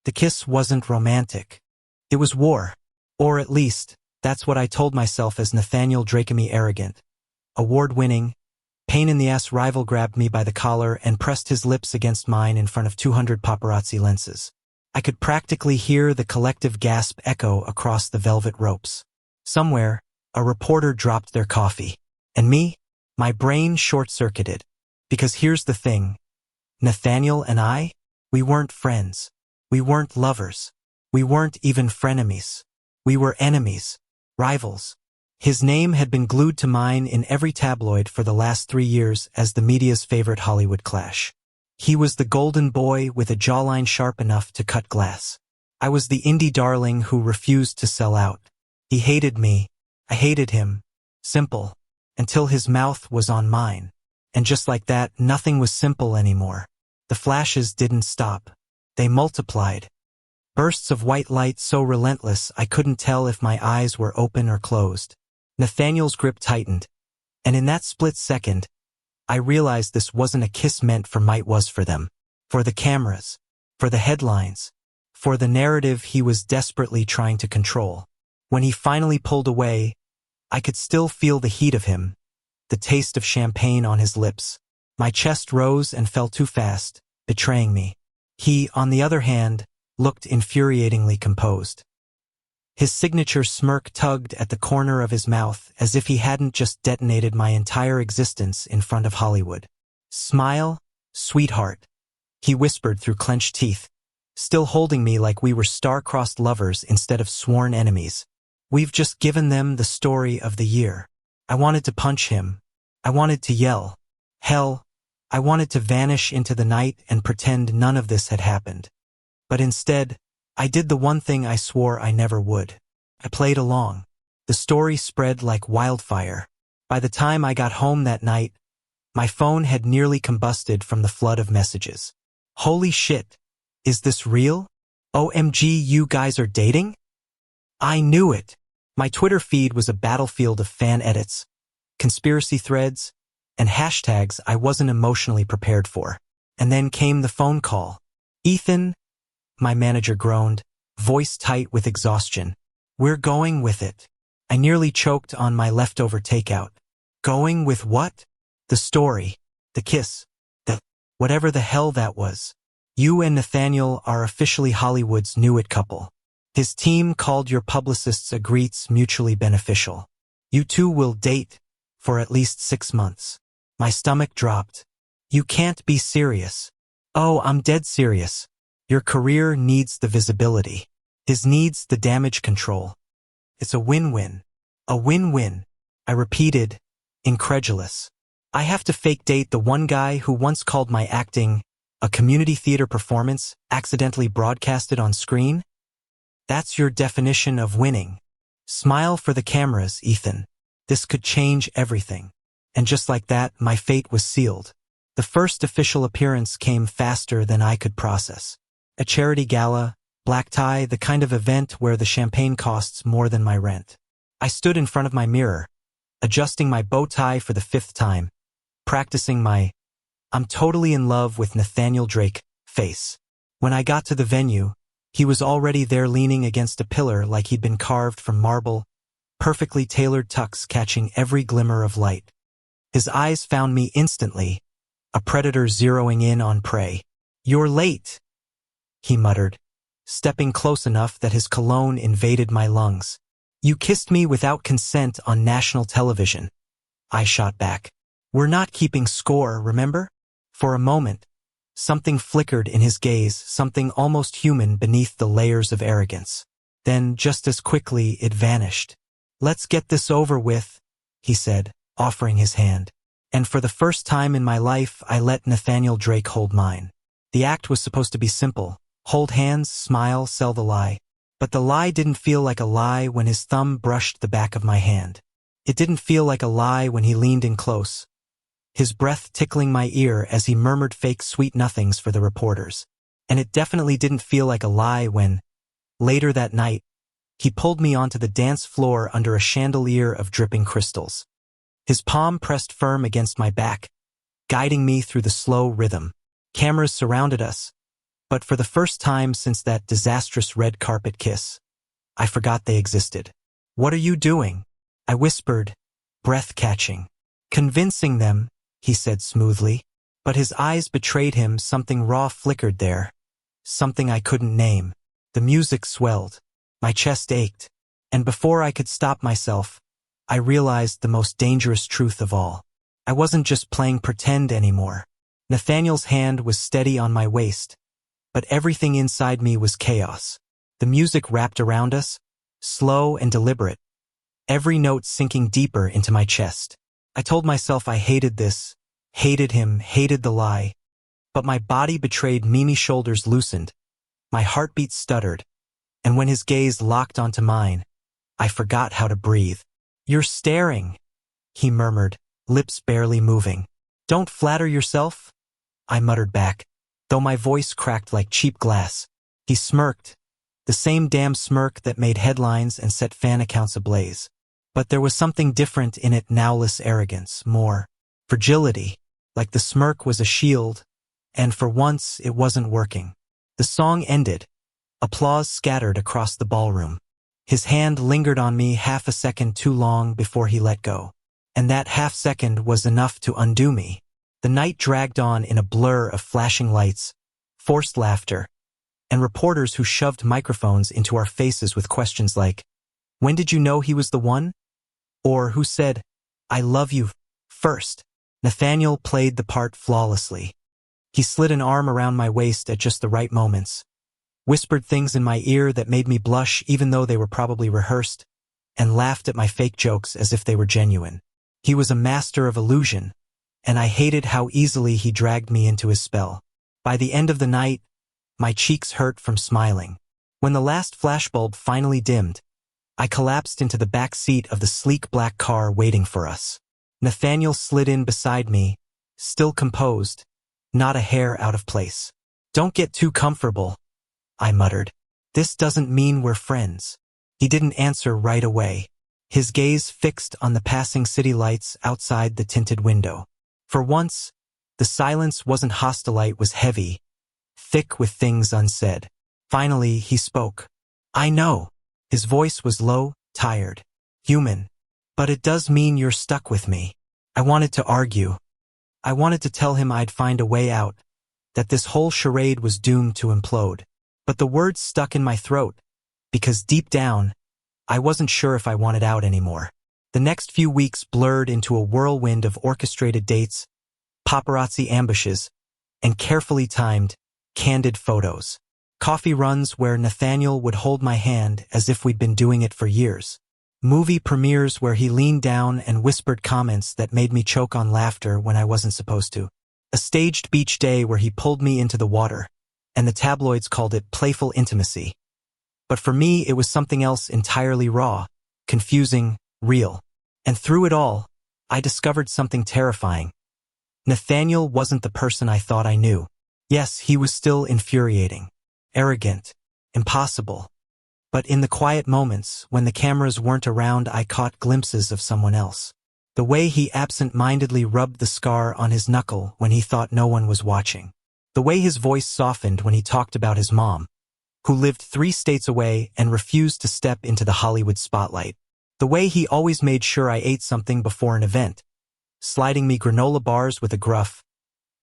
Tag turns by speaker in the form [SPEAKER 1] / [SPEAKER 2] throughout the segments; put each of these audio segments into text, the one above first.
[SPEAKER 1] The kiss wasn't romantic. It was war. Or at least, that's what I told myself as Nathaniel Drakemy arrogant. Award-winning, pain-in-the-ass rival grabbed me by the collar and pressed his lips against mine in front of 200 paparazzi lenses. I could practically hear the collective gasp echo across the velvet ropes. Somewhere, a reporter dropped their coffee. And me? My brain short-circuited. Because here's the thing. Nathaniel and I? We weren't friends. We weren't lovers. We weren't even frenemies. We were enemies. Rivals. His name had been glued to mine in every tabloid for the last 3 years as the media's favorite Hollywood clash. He was the golden boy with a jawline sharp enough to cut glass. I was the indie darling who refused to sell out. He hated me. I hated him. Simple. Until his mouth was on mine. And just like that, nothing was simple anymore. The flashes didn't stop. They multiplied. Bursts of white light so relentless I couldn't tell if my eyes were open or closed. Nathaniel's grip tightened. And in that split second, I realized this wasn't a kiss meant for might was for them. For the cameras. For the headlines. For the narrative he was desperately trying to control. When he finally pulled away, I could still feel the heat of him, the taste of champagne on his lips. My chest rose and fell too fast, betraying me. He, on the other hand, looked infuriatingly composed. His signature smirk tugged at the corner of his mouth as if he hadn't just detonated my entire existence in front of Hollywood. "Smile, sweetheart," he whispered through clenched teeth, still holding me like we were star-crossed lovers instead of sworn enemies. "We've just given them the story of the year." I wanted to punch him. I wanted to yell. Hell, I wanted to vanish into the night and pretend none of this had happened. But instead, I did the one thing I swore I never would. I played along. The story spread like wildfire. By the time I got home that night, my phone had nearly combusted from the flood of messages. "Holy shit, is this real? OMG, you guys are dating?" I knew it. My Twitter feed was a battlefield of fan edits, conspiracy threads, and hashtags I wasn't emotionally prepared for. And then came the phone call. "Ethan," my manager groaned, voice tight with exhaustion. "We're going with it." I nearly choked on my leftover takeout. Going with what? The story. The kiss. The whatever the hell that was. "You and Nathaniel are officially Hollywood's new-it couple. His team called your publicists agrees mutually beneficial. You two will date for at least 6 months." My stomach dropped. "You can't be serious." "Oh, I'm dead serious. Your career needs the visibility. His needs the damage control. It's a win-win." "A win-win," I repeated, incredulous. "I have to fake date the one guy who once called my acting a community theater performance accidentally broadcasted on screen? That's your definition of winning. Smile for the cameras, Ethan. This could change everything." And just like that, my fate was sealed. The first official appearance came faster than I could process. A charity gala, black tie, the kind of event where the champagne costs more than my rent. I stood in front of my mirror, adjusting my bow tie for the 5th time, practicing my "I'm totally in love with Nathaniel Drake" face. When I got to the venue, he was already there leaning against a pillar like he'd been carved from marble, perfectly tailored tux catching every glimmer of light. His eyes found me instantly, a predator zeroing in on prey. "You're late," he muttered, stepping close enough that his cologne invaded my lungs. "You kissed me without consent on national television." I shot back. "We're not keeping score, remember?" For a moment, something flickered in his gaze, something almost human beneath the layers of arrogance. Then, just as quickly, it vanished. "Let's get this over with," he said, offering his hand. And for the first time in my life, I let Nathaniel Drake hold mine. The act was supposed to be simple. Hold hands, smile, sell the lie. But the lie didn't feel like a lie when his thumb brushed the back of my hand. It didn't feel like a lie when he leaned in close, his breath tickling my ear as he murmured fake sweet nothings for the reporters. And it definitely didn't feel like a lie when, later that night, he pulled me onto the dance floor under a chandelier of dripping crystals. His palm pressed firm against my back, guiding me through the slow rhythm. Cameras surrounded us, But for the first time since that disastrous red carpet kiss, I forgot they existed. "What are you doing?" I whispered, breath-catching. "Convincing them," he said smoothly. But his eyes betrayed him. Something raw flickered there, something I couldn't name. The music swelled. My chest ached. And before I could stop myself, I realized the most dangerous truth of all. I wasn't just playing pretend anymore. Nathaniel's hand was steady on my waist, but everything inside me was chaos. The music wrapped around us, slow and deliberate, every note sinking deeper into my chest. I told myself I hated this, hated him, hated the lie. But my body betrayed me. Shoulders loosened, my heartbeat stuttered, and when his gaze locked onto mine, I forgot how to breathe. "You're staring," he murmured, lips barely moving. "Don't flatter yourself," I muttered back, though my voice cracked like cheap glass. He smirked, the same damn smirk that made headlines and set fan accounts ablaze. But there was something different in it now, less arrogance, more fragility, like the smirk was a shield, and for once it wasn't working. The song ended. Applause scattered across the ballroom. His hand lingered on me half a second too long before he let go. And that half second was enough to undo me. The night dragged on in a blur of flashing lights, forced laughter, and reporters who shoved microphones into our faces with questions like, "When did you know he was the one?" Or who said, "I love you," first. Nathaniel played the part flawlessly. He slid an arm around my waist at just the right moments, whispered things in my ear that made me blush even though they were probably rehearsed, and laughed at my fake jokes as if they were genuine. He was a master of illusion, and I hated how easily he dragged me into his spell. By the end of the night, my cheeks hurt from smiling. When the last flashbulb finally dimmed, I collapsed into the back seat of the sleek black car waiting for us. Nathaniel slid in beside me, still composed, not a hair out of place. "Don't get too comfortable," I muttered. "This doesn't mean we're friends." He didn't answer right away, his gaze fixed on the passing city lights outside the tinted window. For once, the silence wasn't hostile, it was heavy, thick with things unsaid. Finally, he spoke. "I know." His voice was low, tired, human. "But it does mean you're stuck with me." I wanted to argue. I wanted to tell him I'd find a way out, that this whole charade was doomed to implode. But the words stuck in my throat, because deep down, I wasn't sure if I wanted out anymore. The next few weeks blurred into a whirlwind of orchestrated dates, paparazzi ambushes, and carefully timed, candid photos. Coffee runs where Nathaniel would hold my hand as if we'd been doing it for years. Movie premieres where he leaned down and whispered comments that made me choke on laughter when I wasn't supposed to. A staged beach day where he pulled me into the water, and the tabloids called it playful intimacy. But for me, it was something else entirely raw, confusing, real. And through it all, I discovered something terrifying. Nathaniel wasn't the person I thought I knew. Yes, he was still infuriating, arrogant, impossible. But in the quiet moments, when the cameras weren't around, I caught glimpses of someone else. The way he absent-mindedly rubbed the scar on his knuckle when he thought no one was watching. The way his voice softened when he talked about his mom, who lived 3 states away and refused to step into the Hollywood spotlight. The way he always made sure I ate something before an event, sliding me granola bars with a gruff,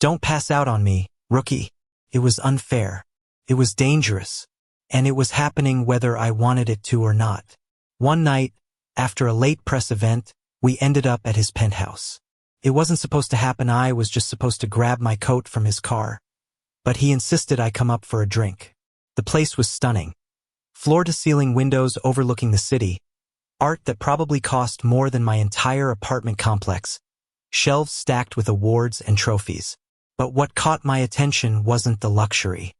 [SPEAKER 1] "Don't pass out on me, rookie." It was unfair. It was dangerous. And it was happening whether I wanted it to or not. One night, after a late press event, we ended up at his penthouse. It wasn't supposed to happen. I was just supposed to grab my coat from his car. But he insisted I come up for a drink. The place was stunning. Floor-to-ceiling windows overlooking the city, art that probably cost more than my entire apartment complex, shelves stacked with awards and trophies. But what caught my attention wasn't the luxury.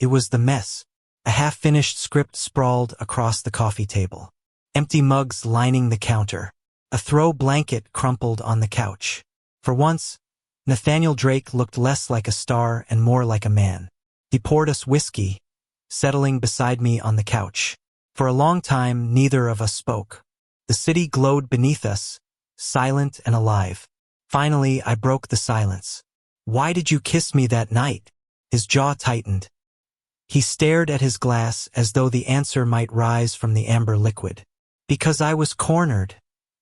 [SPEAKER 1] It was the mess. A half-finished script sprawled across the coffee table. Empty mugs lining the counter. A throw blanket crumpled on the couch. For once, Nathaniel Drake looked less like a star and more like a man. He poured us whiskey, settling beside me on the couch. For a long time, neither of us spoke. The city glowed beneath us, silent and alive. Finally, I broke the silence. "Why did you kiss me that night?" His jaw tightened, He stared at his glass as though the answer might rise from the amber liquid. Because I was cornered,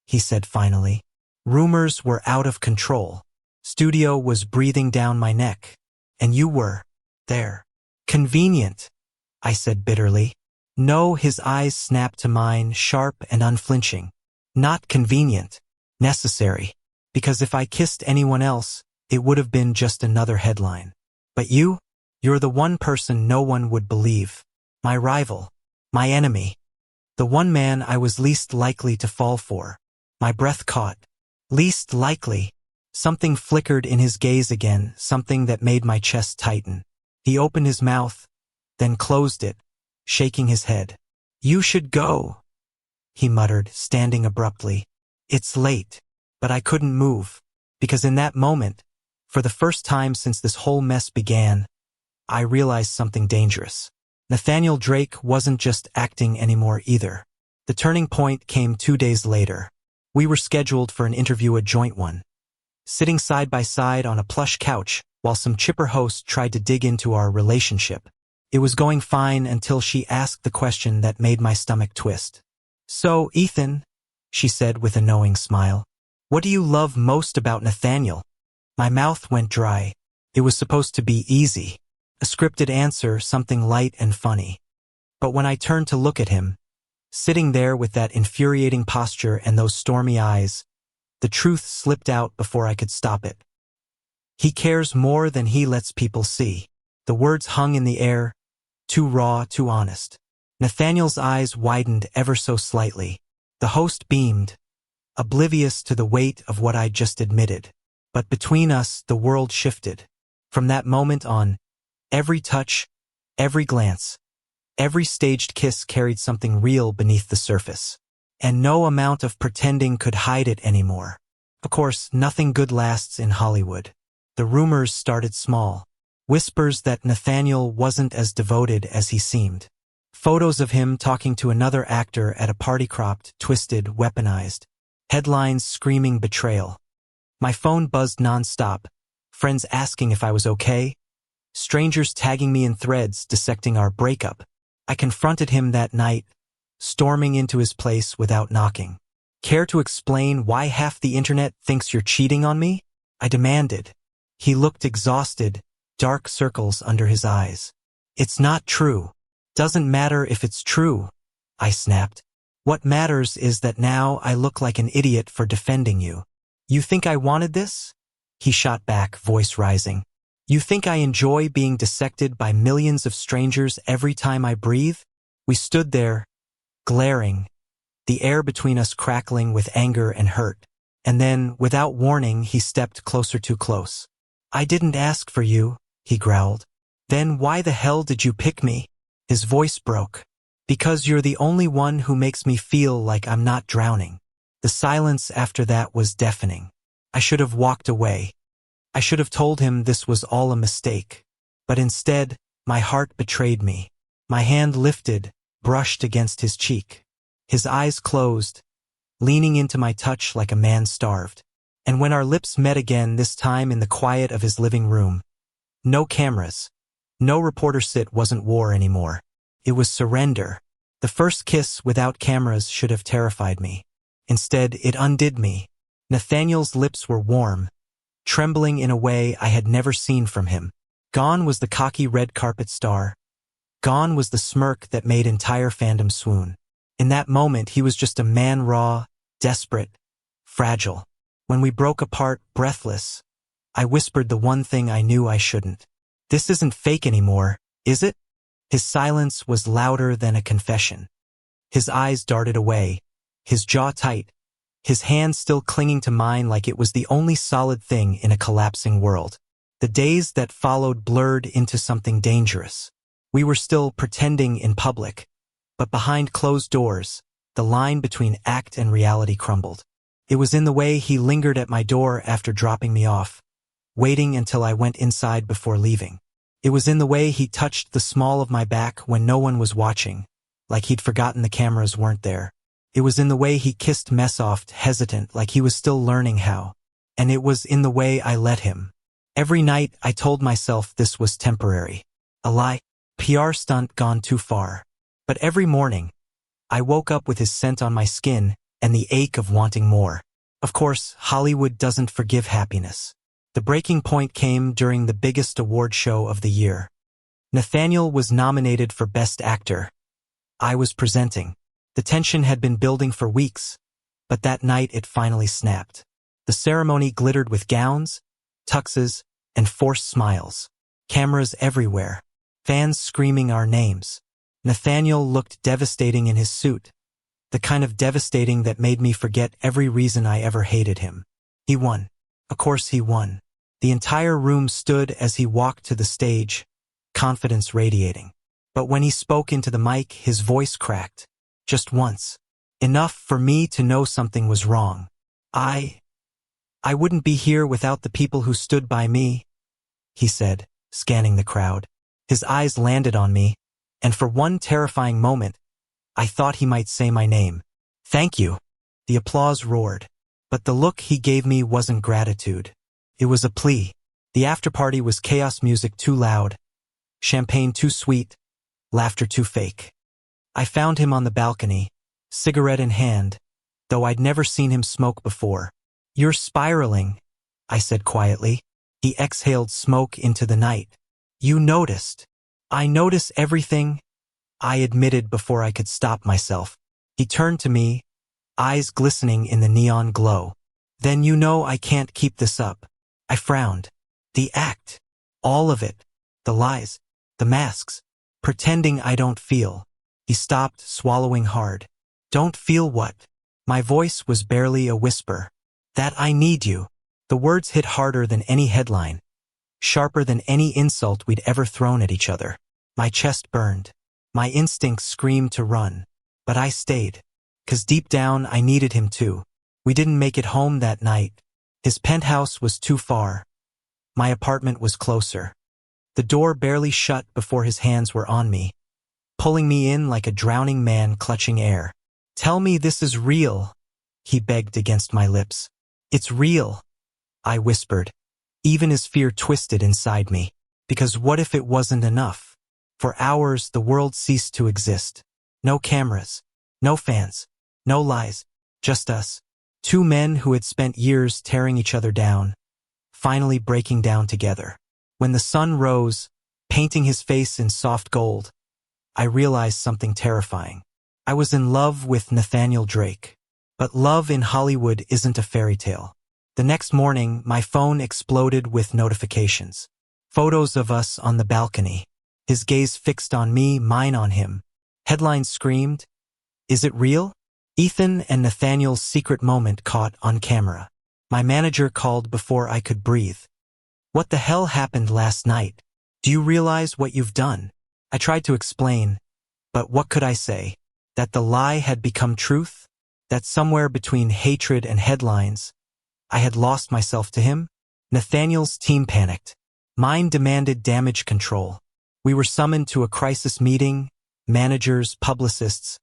[SPEAKER 1] he said finally. Rumors were out of control. Studio was breathing down my neck. And you were there. Convenient, I said bitterly. No, his eyes snapped to mine, sharp and unflinching. Not convenient. Necessary. Because if I kissed anyone else, it would have been just another headline. But you're the one person no one would believe. My rival. My enemy. The one man I was least likely to fall for. My breath caught. Least likely. Something flickered in his gaze again, something that made my chest tighten. He opened his mouth, then closed it, shaking his head. You should go, he muttered, standing abruptly. It's late. But I couldn't move, because in that moment, for the first time since this whole mess began, I realized something dangerous. Nathaniel Drake wasn't just acting anymore either. The turning point came 2 days later. We were scheduled for an interview, a joint one. Sitting side by side on a plush couch, while some chipper host tried to dig into our relationship. It was going fine until she asked the question that made my stomach twist. So, Ethan, she said with a knowing smile, what do you love most about Nathaniel? My mouth went dry. It was supposed to be easy. A scripted answer, something light and funny. But when I turned to look at him, sitting there with that infuriating posture and those stormy eyes, the truth slipped out before I could stop it. He cares more than he lets people see. The words hung in the air, too raw, too honest. Nathaniel's eyes widened ever so slightly. The host beamed, oblivious to the weight of what I'd just admitted. But between us, the world shifted. From that moment on, every touch, every glance, every staged kiss carried something real beneath the surface. And no amount of pretending could hide it anymore. Of course, nothing good lasts in Hollywood. The rumors started small. Whispers that Nathaniel wasn't as devoted as he seemed. Photos of him talking to another actor at a party, cropped, twisted, weaponized. Headlines screaming betrayal. My phone buzzed nonstop. Friends asking if I was okay. Strangers tagging me in threads dissecting our breakup. I confronted him that night, storming into his place without knocking. Care to explain why half the internet thinks you're cheating on me? I demanded. He looked exhausted, dark circles under his eyes. It's not true. Doesn't matter if it's true, I snapped. What matters is that now I look like an idiot for defending you. You think I wanted this? He shot back, voice rising. You think I enjoy being dissected by millions of strangers every time I breathe? We stood there, glaring, the air between us crackling with anger and hurt. And then, without warning, he stepped closer, too close. I didn't ask for you, he growled. Then why the hell did you pick me? His voice broke. Because you're the only one who makes me feel like I'm not drowning. The silence after that was deafening. I should have walked away. I should have told him this was all a mistake. But instead, my heart betrayed me. My hand lifted, brushed against his cheek. His eyes closed, leaning into my touch like a man starved. And when our lips met again, this time in the quiet of his living room, no cameras, no reporter sit wasn't war anymore. It was surrender. The first kiss without cameras should have terrified me. Instead, it undid me. Nathaniel's lips were warm, trembling in a way I had never seen from him. Gone was the cocky red carpet star. Gone was the smirk that made entire fandom swoon. In that moment, he was just a man, raw, desperate, fragile. When we broke apart, breathless, I whispered the one thing I knew I shouldn't. This isn't fake anymore, is it? His silence was louder than a confession. His eyes darted away, his jaw tight, his hand still clinging to mine like it was the only solid thing in a collapsing world. The days that followed blurred into something dangerous. We were still pretending in public, but behind closed doors, the line between act and reality crumbled. It was in the way he lingered at my door after dropping me off, waiting until I went inside before leaving. It was in the way he touched the small of my back when no one was watching, like he'd forgotten the cameras weren't there. It was in the way he kissed Messoft, hesitant, like he was still learning how. And it was in the way I let him. Every night I told myself this was temporary. A lie. PR stunt gone too far. But every morning, I woke up with his scent on my skin and the ache of wanting more. Of course, Hollywood doesn't forgive happiness. The breaking point came during the biggest award show of the year. Nathaniel was nominated for Best Actor. I was presenting. The tension had been building for weeks, but that night it finally snapped. The ceremony glittered with gowns, tuxes, and forced smiles. Cameras everywhere. Fans screaming our names. Nathaniel looked devastating in his suit, the kind of devastating that made me forget every reason I ever hated him. He won. Of course he won. The entire room stood as he walked to the stage, confidence radiating. But when he spoke into the mic, his voice cracked. Just once. Enough for me to know something was wrong. I wouldn't be here without the people who stood by me, he said, scanning the crowd. His eyes landed on me, and for one terrifying moment, I thought he might say my name. Thank you. The applause roared. But the look he gave me wasn't gratitude. It was a plea. The after-party was chaos music too loud, champagne too sweet, laughter too fake. I found him on the balcony, cigarette in hand, though I'd never seen him smoke before. You're spiraling, I said quietly. He exhaled smoke into the night. You noticed. I notice everything, I admitted before I could stop myself. He turned to me, eyes glistening in the neon glow. Then you know I can't keep this up. I frowned. The act. All of it. The lies. The masks. Pretending I don't feel. He stopped, swallowing hard. Don't feel what? My voice was barely a whisper. That I need you. The words hit harder than any headline. Sharper than any insult we'd ever thrown at each other. My chest burned. My instincts screamed to run. But I stayed. 'Cause deep down I needed him too. We didn't make it home that night. His penthouse was too far. My apartment was closer. The door barely shut before his hands were on me, pulling me in like a drowning man clutching air. Tell me this is real, he begged against my lips. It's real, I whispered. Even his fear twisted inside me. Because what if it wasn't enough? For hours the world ceased to exist. No cameras, no fans, no lies, just us. Two men who had spent years tearing each other down, finally breaking down together. When the sun rose, painting his face in soft gold, I realized something terrifying. I was in love with Nathaniel Drake. But love in Hollywood isn't a fairy tale. The next morning, my phone exploded with notifications. Photos of us on the balcony. His gaze fixed on me, mine on him. Headlines screamed, "Is it real?" Ethan and Nathaniel's secret moment caught on camera. My manager called before I could breathe. What the hell happened last night? Do you realize what you've done? I tried to explain, but what could I say? That the lie had become truth? That somewhere between hatred and headlines, I had lost myself to him? Nathaniel's team panicked. Mine demanded damage control. We were summoned to a crisis meeting, managers, publicists,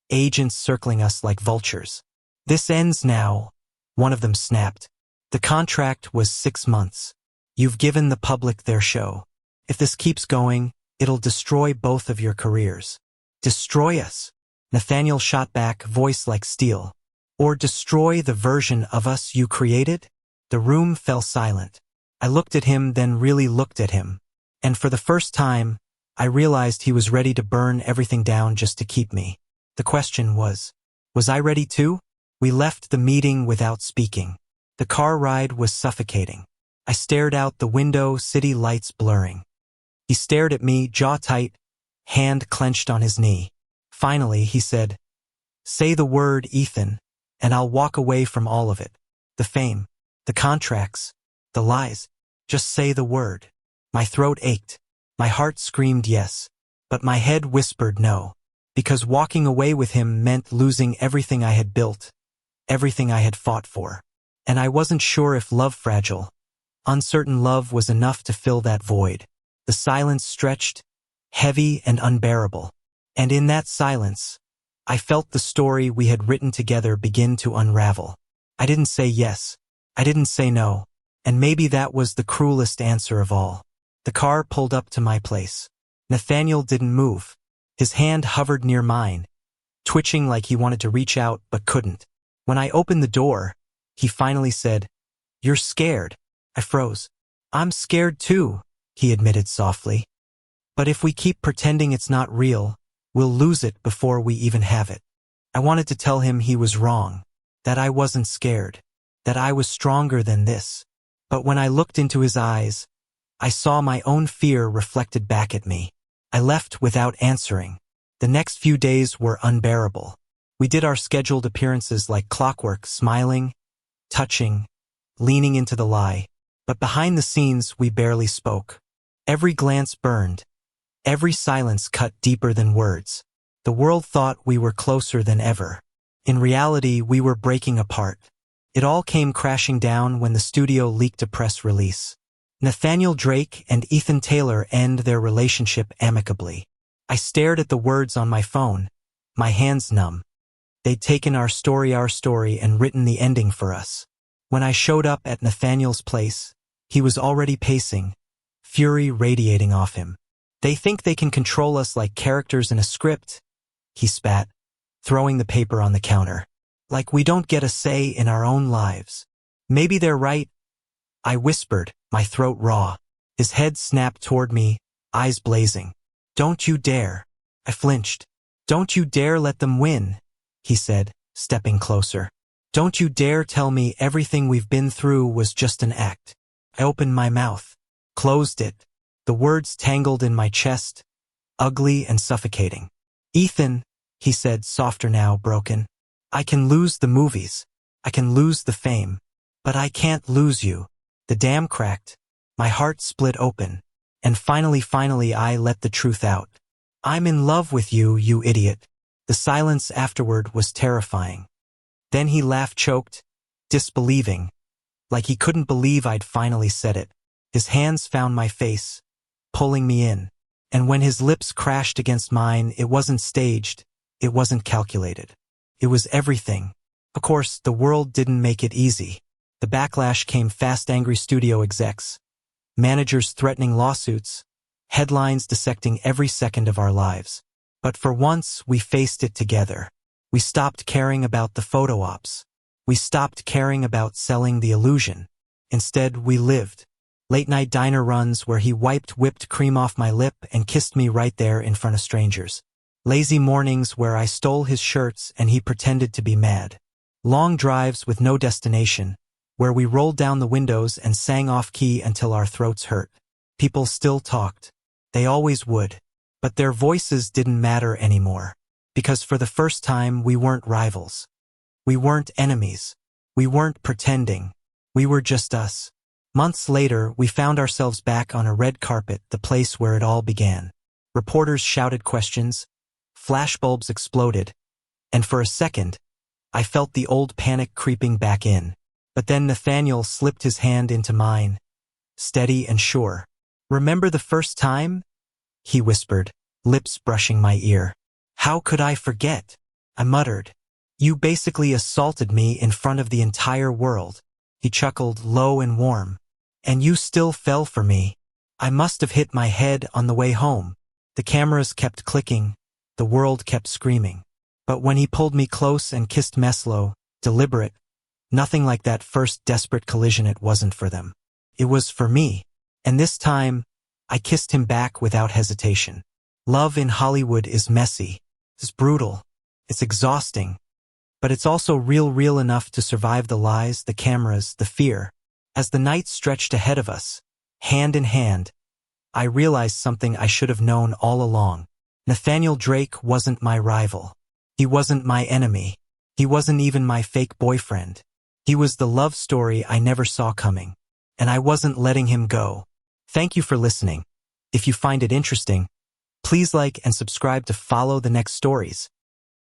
[SPEAKER 1] agents circling us like vultures. This ends now, one of them snapped. The contract was 6 months. You've given the public their show. If this keeps going, it'll destroy both of your careers. Destroy us, Nathaniel shot back, voice like steel. Or destroy the version of us you created? The room fell silent. I looked at him, then really looked at him. And for the first time, I realized he was ready to burn everything down just to keep me. The question was I ready too? We left the meeting without speaking. The car ride was suffocating. I stared out the window, city lights blurring. He stared at me, jaw tight, hand clenched on his knee. Finally, he said, "Say the word, Ethan, and I'll walk away from all of it. The fame, the contracts, the lies. Just say the word." My throat ached. My heart screamed yes, but my head whispered no. Because walking away with him meant losing everything I had built, everything I had fought for. And I wasn't sure if love fragile, uncertain love was enough to fill that void. The silence stretched, heavy and unbearable. And in that silence, I felt the story we had written together begin to unravel. I didn't say yes. I didn't say no. And maybe that was the cruelest answer of all. The car pulled up to my place. Nathaniel didn't move. His hand hovered near mine, twitching like he wanted to reach out but couldn't. When I opened the door, he finally said, "You're scared." I froze. "I'm scared too," he admitted softly. "But if we keep pretending it's not real, we'll lose it before we even have it." I wanted to tell him he was wrong, that I wasn't scared, that I was stronger than this. But when I looked into his eyes, I saw my own fear reflected back at me. I left without answering. The next few days were unbearable. We did our scheduled appearances like clockwork, smiling, touching, leaning into the lie. But behind the scenes, we barely spoke. Every glance burned. Every silence cut deeper than words. The world thought we were closer than ever. In reality, we were breaking apart. It all came crashing down when the studio leaked a press release. Nathaniel Drake and Ethan Taylor end their relationship amicably. I stared at the words on my phone, my hands numb. They'd taken our story, and written the ending for us. When I showed up at Nathaniel's place, he was already pacing, fury radiating off him. "They think they can control us like characters in a script," he spat, throwing the paper on the counter. "Like we don't get a say in our own lives." "Maybe they're right," I whispered, my throat raw. His head snapped toward me, eyes blazing. "Don't you dare." I flinched. "Don't you dare let them win," he said, stepping closer. "Don't you dare tell me everything we've been through was just an act." I opened my mouth, closed it. The words tangled in my chest, ugly and suffocating. "Ethan," he said, softer now, broken. "I can lose the movies. I can lose the fame. But I can't lose you." The dam cracked. My heart split open. And finally I let the truth out. "I'm in love with you, you idiot." The silence afterward was terrifying. Then he laughed, choked, disbelieving, like he couldn't believe I'd finally said it. His hands found my face, pulling me in. And when his lips crashed against mine, it wasn't staged, it wasn't calculated. It was everything. Of course, the world didn't make it easy. The backlash came fast. Angry studio execs, managers threatening lawsuits, headlines dissecting every second of our lives. But for once, we faced it together. We stopped caring about the photo ops. We stopped caring about selling the illusion. Instead, we lived. Late-night diner runs where he wiped whipped cream off my lip and kissed me right there in front of strangers. Lazy mornings where I stole his shirts and he pretended to be mad. Long drives with no destination, where we rolled down the windows and sang off-key until our throats hurt. People still talked. They always would. But their voices didn't matter anymore. Because for the first time, we weren't rivals. We weren't enemies. We weren't pretending. We were just us. Months later, we found ourselves back on a red carpet, the place where it all began. Reporters shouted questions. Flashbulbs exploded. And for a second, I felt the old panic creeping back in. But then Nathaniel slipped his hand into mine, steady and sure. "Remember the first time?" he whispered, lips brushing my ear. "How could I forget?" I muttered. "You basically assaulted me in front of the entire world." He chuckled, low and warm. "And you still fell for me." I must have hit my head on the way home. The cameras kept clicking. The world kept screaming. But when he pulled me close and kissed me slow, deliberate, nothing like that first desperate collision, it wasn't for them. It was for me. And this time, I kissed him back without hesitation. Love in Hollywood is messy. It's brutal. It's exhausting. But it's also real enough to survive the lies, the cameras, the fear. As the night stretched ahead of us, hand in hand, I realized something I should have known all along. Nathaniel Drake wasn't my rival. He wasn't my enemy. He wasn't even my fake boyfriend. He was the love story I never saw coming. And I wasn't letting him go. Thank you for listening. If you find it interesting, please like and subscribe to follow the next stories.